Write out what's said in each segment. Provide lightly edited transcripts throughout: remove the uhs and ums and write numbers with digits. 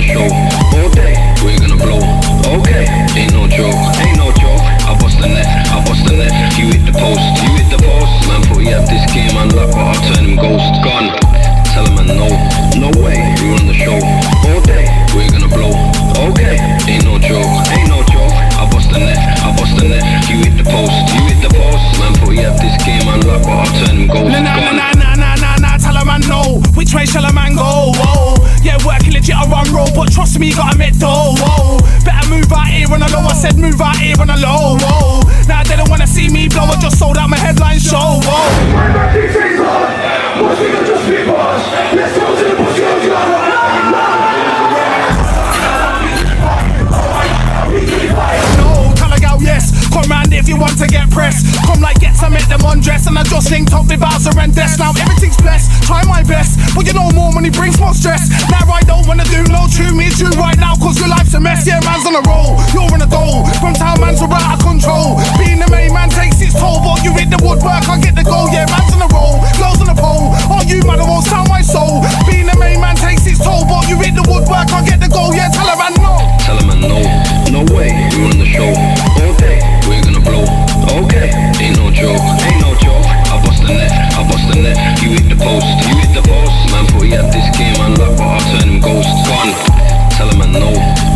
show all day. We're gonna blow. Okay, ain't no joke, ain't no joke. I bust the net, I bust the net. You hit the post, you hit the post. Man thought he had this game unlocked, but I'll turn him ghost. Gone. Tell him man no, no way. We run the show all day. We're gonna blow. Okay, ain't no joke, ain't no joke. I bust the net, I bust the net. You hit the post, you hit the post. Man thought he had this game unlocked, but I'll turn him ghost. Nah, tell a man no. Which way shall a man go? Whoa. Yeah, working legit, I run roll, but trust me, you gotta make dough. Whoa. Better move out here on a low. I said move out here on a low. Whoa. Now they don't wanna see me blow. I just sold out my headline show. Whoa. Let's go to the pussy. No, tell a gal yes. Come round if you want to get pressed. Come like get some, make them undress. And I just linked up with Bowser and Death. Now everything's blessed, try my best. But you know more money brings more stress. Now I don't wanna do no true me true right now, cause your life's a mess. Yeah, man's on a roll, you're on a goal. From town man's are out of control. Being the main man takes its toll. But you hit the woodwork, I get the goal. Yeah, man's on a roll, girls on the pole. Oh, you man, I won't sound my soul. Being the main man takes its toll. But you hit the woodwork, I get the goal. Yeah, tell a man no. Tell a man no, no way. We run the show all day. We're gonna blow. Okay, ain't no joke, ain't no joke. I bust the net, I bust the net. You hit the post, you hit the post. Man thought he had this game unlocked, but I'll turn him ghost. Gone. Tell him man no,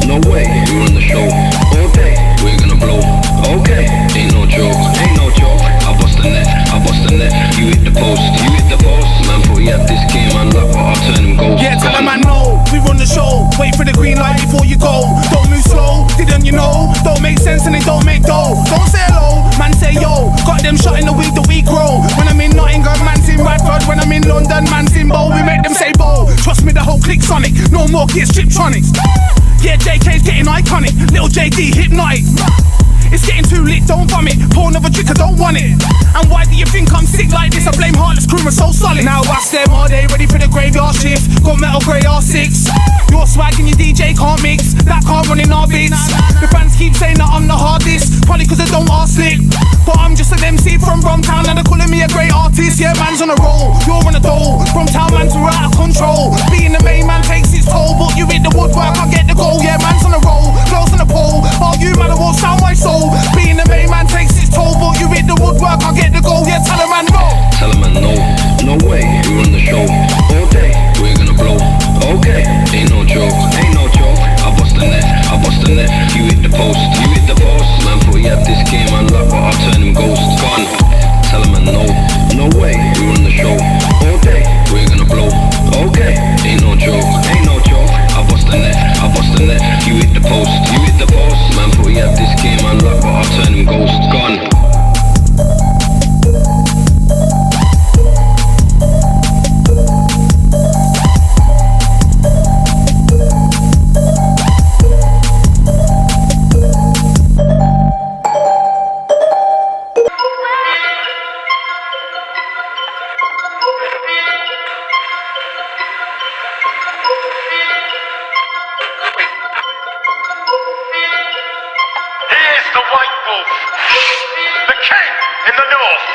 no way. We run the show all day. We're gonna blow. Okay, ain't no joke, ain't no joke. I bust the net, I bust the net. You hit the post, you hit the post. Man thought he had this game unlocked, but I'll turn him ghost. Yeah, tell him man no. We run the show. Wait for the green light before you go. Don't move slow, didn't you know? Don't make sense and it don't make dough. Don't say hello, man say yo. Got them shot in the weed that we grow. When I'm in Nottingham, man's in Radford. When I'm in London, man's in Bow. We make them say bow. Trust me, the whole clique sonic. No more kids, Striptronics. Yeah, JK's getting iconic. Little JD, hypnotic. It's getting too lit, don't vomit. Pour another drink, I don't want it. And why do you think I'm sick like this? I blame Heartless Crew, we're so solid. Now I them all day, ready for the graveyard shift. Got metal grey R6. Your swag and your DJ can't mix. That can't run in our beats. The fans keep saying that I'm the hardest, probably cause I don't ask slick. But I'm just an MC from Bromtown and they're calling me a great artist. Yeah, man's on a roll, you're on a dole. Bromtown man's are out of control. Being the main man takes its toll. But you hit the woodwork, I get the goal. Yeah, man's on a roll, girls on the pole. Oh, you man, I won't sound my soul. Being the main man takes its toll. But you hit the woodwork, I get the goal. Yeah, tell a man no. Tell a man no, no way. We run the show all day. We're gonna blow. Okay, ain't no joke, ain't no joke. I bust the net, I bust the net. You hit the post, you hit the post. Man thought he had this game unlocked, but I'll turn him ghost. Gone. Tell a man no, no way. We run the show all day. We're gonna blow. Okay, ain't no joke, ain't no joke. I bust the net, I bust the net. You hit the post, you hit the post. Man thought he had this game unlocked, but I'll turn him ghost. Gone. The king in the north.